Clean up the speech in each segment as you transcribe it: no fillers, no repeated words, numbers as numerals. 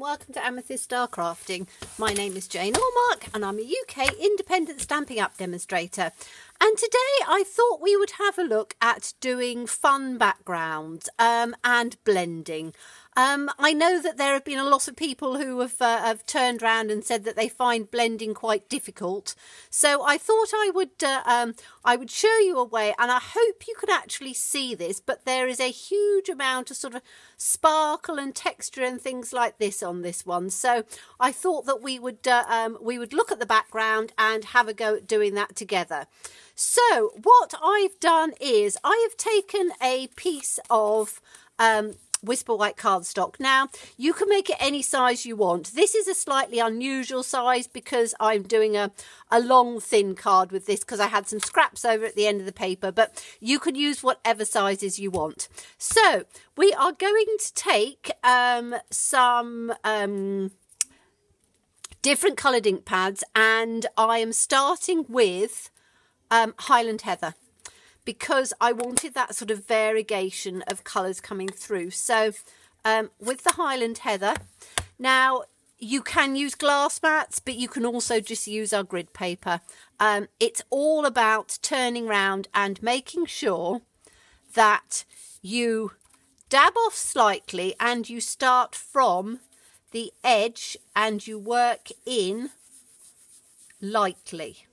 welcome to Amethyst Star Crafting. My name is Jane Allmark and I'm a UK independent Stampin' Up demonstrator. And today I thought we would have a look at doing fun backgrounds and blending. I know that there have been a lot of people who have turned around and said that they find blending quite difficult. So I thought I would show you a way, and I hope you can actually see this, but there is a huge amount of sort of sparkle and texture and things like this on this one. So I thought that we would look at the background and have a go at doing that together. So what I've done is I have taken a piece of Whisper White cardstock. Now you can make it any size you want. This is a slightly unusual size because I'm doing a long thin card with this because I had some scraps over at the end of the paper, but you can use whatever sizes you want. So we are going to take some different coloured ink pads, and I am starting with Highland Heather, because I wanted that sort of variegation of colours coming through. So with the Highland Heather, now you can use glass mats, but you can also just use our grid paper. It's all about turning round and making sure that you dab off slightly and you start from the edge and you work in lightly.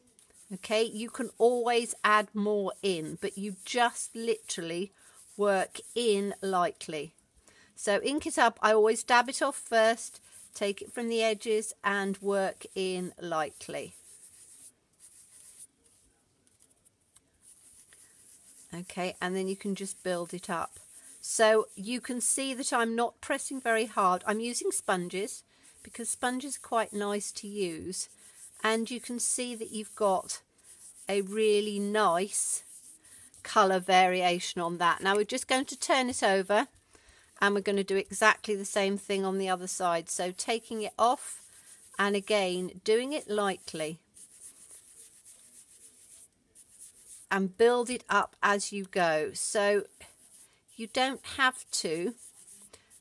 Okay, you can always add more in, but you just literally work in lightly. So ink it up, I always dab it off first, take it from the edges and work in lightly. Okay, and then you can just build it up. So you can see that I'm not pressing very hard. I'm using sponges because sponges are quite nice to use. And you can see that you've got a really nice colour variation on that. Now we're just going to turn it over and we're going to do exactly the same thing on the other side. So taking it off and again doing it lightly and build it up as you go. So you don't have to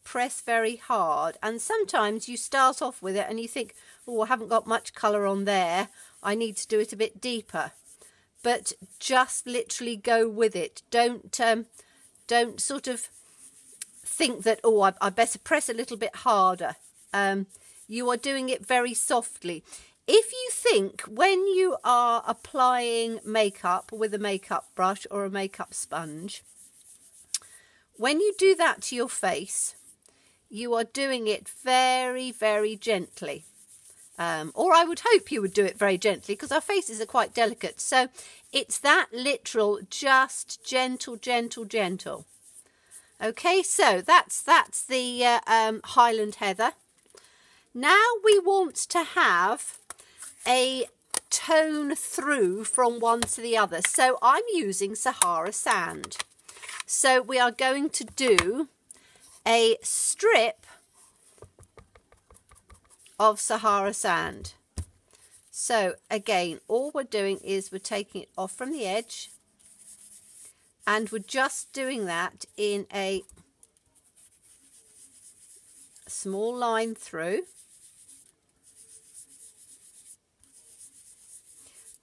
press very hard, and sometimes you start off with it and you think, oh, I haven't got much colour on there, I need to do it a bit deeper. But just literally go with it. Don't sort of think that, oh, I better press a little bit harder. You are doing it very softly. If you think when you are applying makeup with a makeup brush or a makeup sponge, when you do that to your face, you are doing it very, very gently. Or I would hope you would do it very gently because our faces are quite delicate. So it's that literal, just gentle, gentle, gentle. Okay, so that's the Highland Heather. Now we want to have a tone through from one to the other. So I'm using Sahara Sand. So we are going to do a strip of Sahara Sand. So again, all we're doing is we're taking it off from the edge and we're just doing that in a small line through,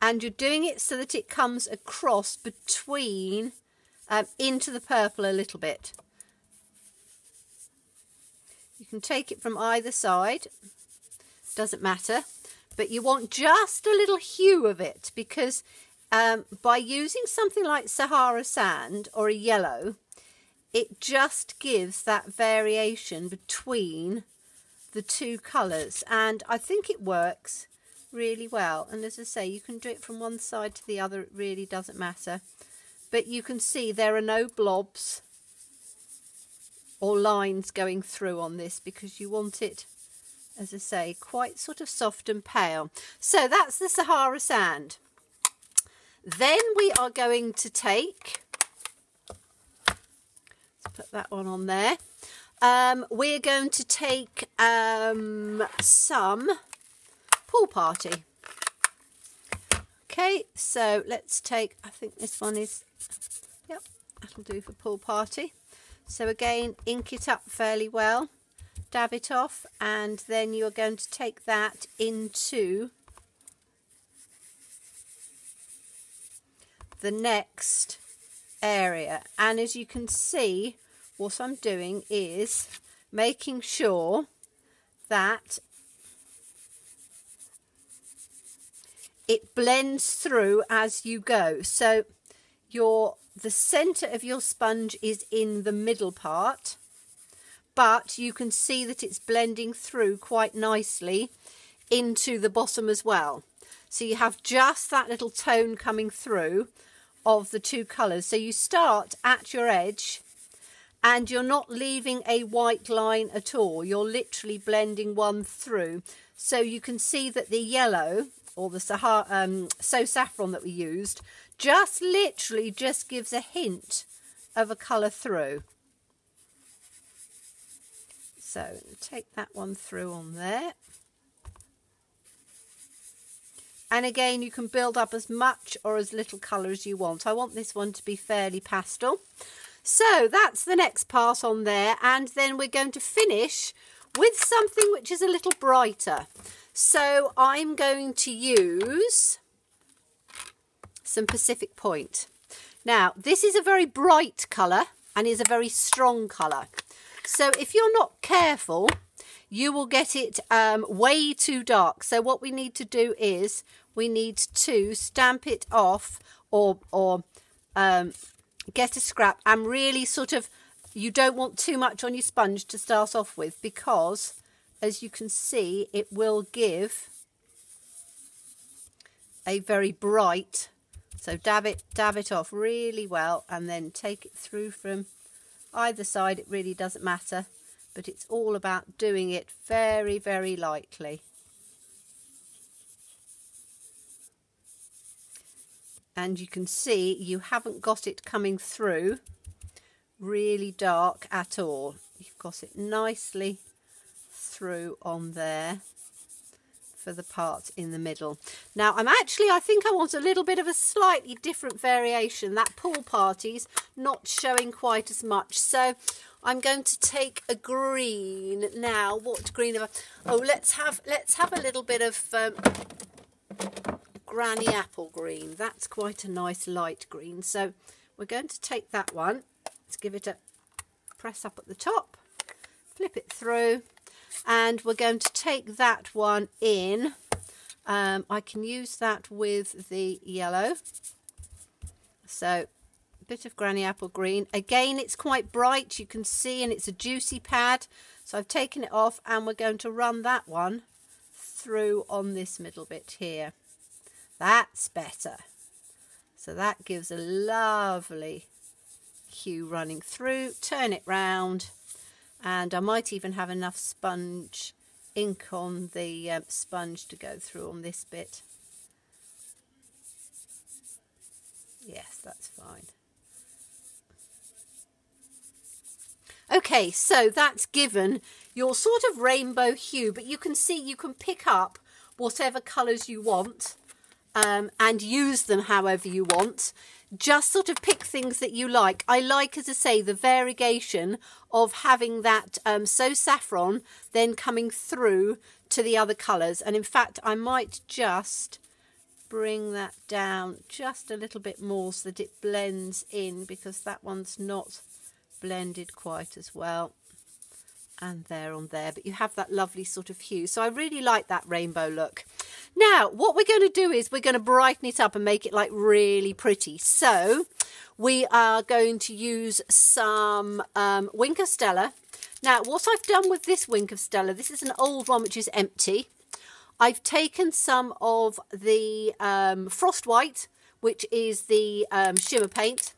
and you're doing it so that it comes across between into the purple a little bit. You can take it from either side, doesn't matter, but you want just a little hue of it, because by using something like Sahara Sand or a yellow, it just gives that variation between the two colours, and I think it works really well. And as I say, you can do it from one side to the other, it really doesn't matter. But you can see there are no blobs or lines going through on this because you want it, as I say, quite sort of soft and pale. So that's the Sahara Sand. Then we are going to take, let's put that one on there. We're going to take some Pool Party. Okay, so let's take, I think this one is, yep, that'll do for Pool Party. So again, ink it up fairly well dab it off, and then you're going to take that into the next area. And as you can see, what I'm doing is making sure that it blends through as you go. So the center of your sponge is in the middle part, but you can see that it's blending through quite nicely into the bottom as well. So you have just that little tone coming through of the two colors. So you start at your edge and you're not leaving a white line at all. You're literally blending one through. So you can see that the yellow, or the Sahara, Saffron that we used, just literally just gives a hint of a colour through. So take that one through on there. And again, you can build up as much or as little colour as you want. I want this one to be fairly pastel. So that's the next part on there. And then we're going to finish with something which is a little brighter. So I'm going to use some Pacific Point. Now, this is a very bright colour and is a very strong colour. So if you're not careful, you will get it way too dark. So what we need to do is we need to stamp it off or get a scrap and really sort of, you don't want too much on your sponge to start off with, because as you can see, it will give a very bright, so dab it off really well and then take it through from either side. It really doesn't matter, but it's all about doing it very, very lightly. And you can see you haven't got it coming through really dark at all. You've got it nicely through on there for the part in the middle. Now I think I want a little bit of a slightly different variation. That pool party's not showing quite as much, so I'm going to take a green. Now what green have I? Oh, let's have a little bit of Granny Apple green. That's quite a nice light green, so we're going to take that one. Let's give it a press up at the top, flip it through, and we're going to take that one in. I can use that with the yellow. So a bit of Granny Apple green. Again, it's quite bright, you can see, and it's a juicy pad. So I've taken it off and we're going to run that one through on this middle bit here. That's better. So that gives a lovely hue running through. Turn it round, and I might even have enough sponge ink on the sponge to go through on this bit. Yes, that's fine. Okay, so that's given your sort of rainbow hue, but you can see you can pick up whatever colours you want and use them however you want. Just sort of pick things that you like. I like, as I say, the variegation of having that saffron then coming through to the other colours. And in fact, I might just bring that down just a little bit more so that it blends in, because that one's not blended quite as well. And there on there, but you have that lovely sort of hue. So I really like that rainbow look. Now what we're going to do is we're going to brighten it up and make it like really pretty. So we are going to use some Wink of Stella. Now what I've done with this Wink of Stella, this is an old one which is empty. I've taken some of the Frost White, which is the Shimmer Paint,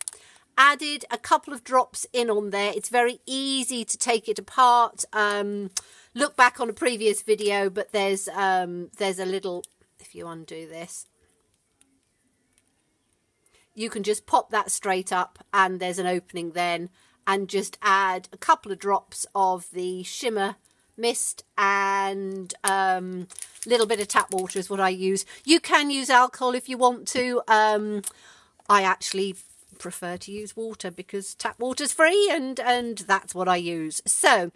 added a couple of drops in on there. It's very easy to take it apart. Look back on a previous video, but there's a little, if you undo this, you can just pop that straight up and there's an opening then, and just add a couple of drops of the shimmer mist and little bit of tap water is what I use. You can use alcohol if you want to. I actually prefer to use water because tap water's free, and that's what I use. So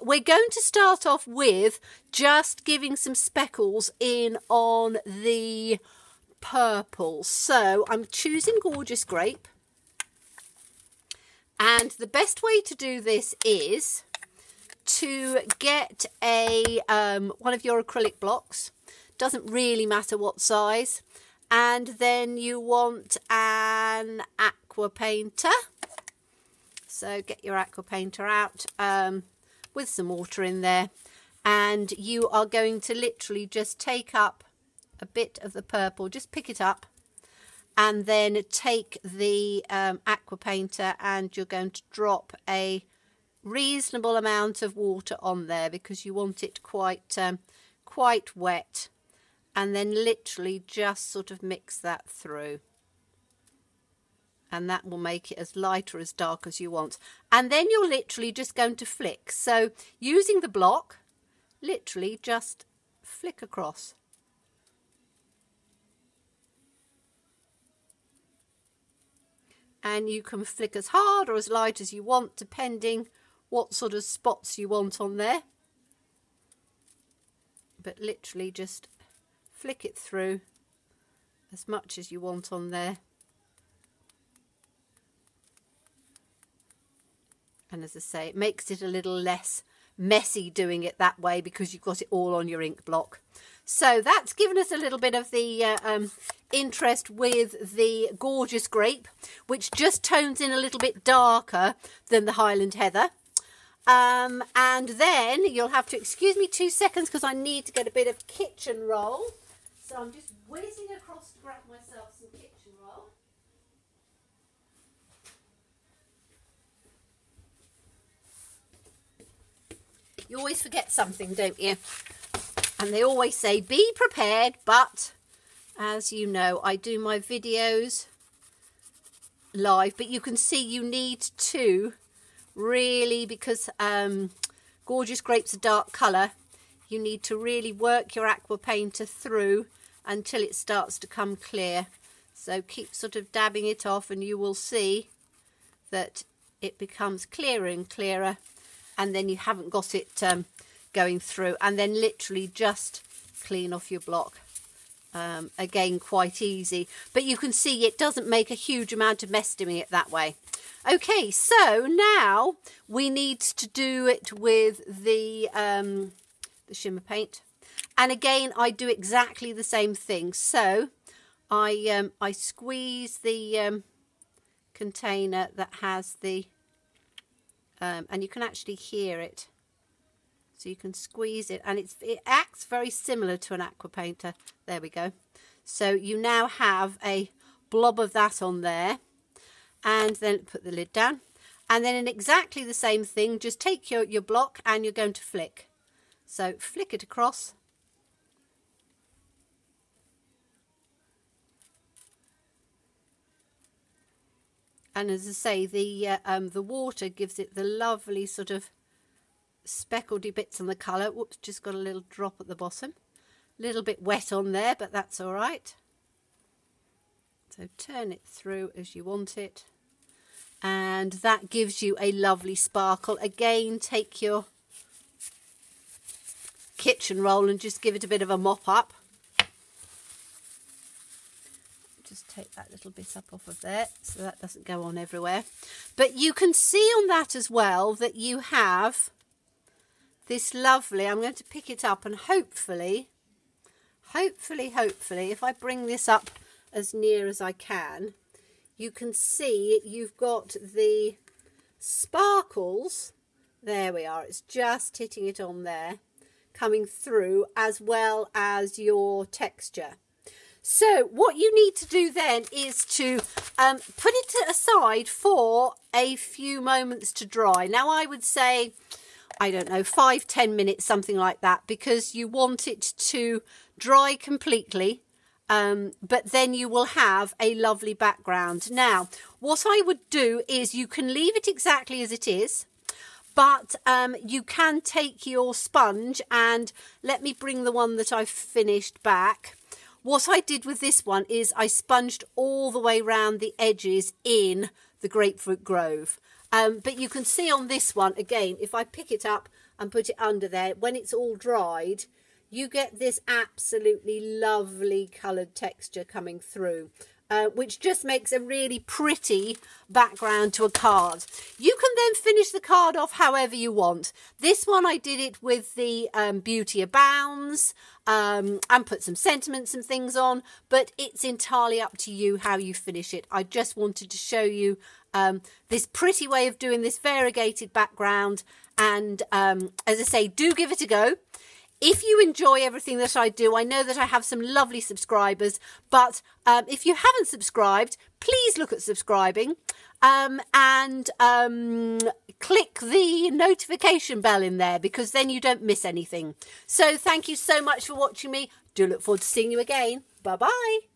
we're going to start off with just giving some speckles in on the purple. So I'm choosing Gorgeous Grape, and the best way to do this is to get a one of your acrylic blocks, doesn't really matter what size, and then you want an Aqua Painter. So get your Aqua Painter out with some water in there, and you are going to literally just take up a bit of the purple, just pick it up, and then take the Aqua Painter, and you're going to drop a reasonable amount of water on there because you want it quite wet, and then literally just sort of mix that through, and that will make it as light or as dark as you want. And then you're literally just going to flick. So using the block, literally just flick across. And you can flick as hard or as light as you want, depending what sort of spots you want on there. But literally just flick it through as much as you want on there. And as I say, it makes it a little less messy doing it that way because you've got it all on your ink block. So that's given us a little bit of the interest with the Gorgeous Grape, which just tones in a little bit darker than the Highland Heather. And then you'll have to excuse me 2 seconds because I need to get a bit of kitchen roll. So I'm just whizzing across to grab myself some kitchen roll. You always forget something, don't you? And they always say, be prepared, but as you know, I do my videos live, but you can see you need to really, because Gorgeous Grape's a dark colour, you need to really work your Aqua Painter through until it starts to come clear. So keep sort of dabbing it off, and you will see that it becomes clearer and clearer, and then you haven't got it going through. And then literally just clean off your block. Again, quite easy, but you can see it doesn't make a huge amount of mess doing it that way. Okay, so now we need to do it with the Shimmer Paint, and again I do exactly the same thing. So I squeeze the container that has the and you can actually hear it. So you can squeeze it, and it acts very similar to an Aqua Painter. There we go. So you now have a blob of that on there, and then put the lid down. And then in exactly the same thing, just take your block and you're going to flick. So flick it across. And as I say, the water gives it the lovely sort of speckledy bits on the colour. Whoops, just got a little drop at the bottom. A little bit wet on there, but that's all right. So turn it through as you want it. And that gives you a lovely sparkle. Again, take your kitchen roll and just give it a bit of a mop up. Just take that little bit up off of there so that doesn't go on everywhere. But you can see on that as well that you have this lovely, I'm going to pick it up, and hopefully, if I bring this up as near as I can, you can see you've got the sparkles. There we are. It's just hitting it on there, coming through, as well as your texture. So what you need to do then is to put it aside for a few moments to dry. Now I would say, I don't know, 5-10 minutes, something like that, because you want it to dry completely, but then you will have a lovely background. Now, what I would do is you can leave it exactly as it is, but you can take your sponge, and let me bring the one that I've finished back. What I did with this one is I sponged all the way around the edges in the Grapefruit Grove. But you can see on this one, again, if I pick it up and put it under there, when it's all dried, you get this absolutely lovely coloured texture coming through, which just makes a really pretty background to a card. You can then finish the card off however you want. This one I did it with the Beauty Abounds and put some sentiments and things on, but it's entirely up to you how you finish it. I just wanted to show you this pretty way of doing this variegated background, and as I say, do give it a go. If you enjoy everything that I do, I know that I have some lovely subscribers, but if you haven't subscribed, please look at subscribing and click the notification bell in there, because then you don't miss anything. So thank you so much for watching me. Do look forward to seeing you again. Bye-bye.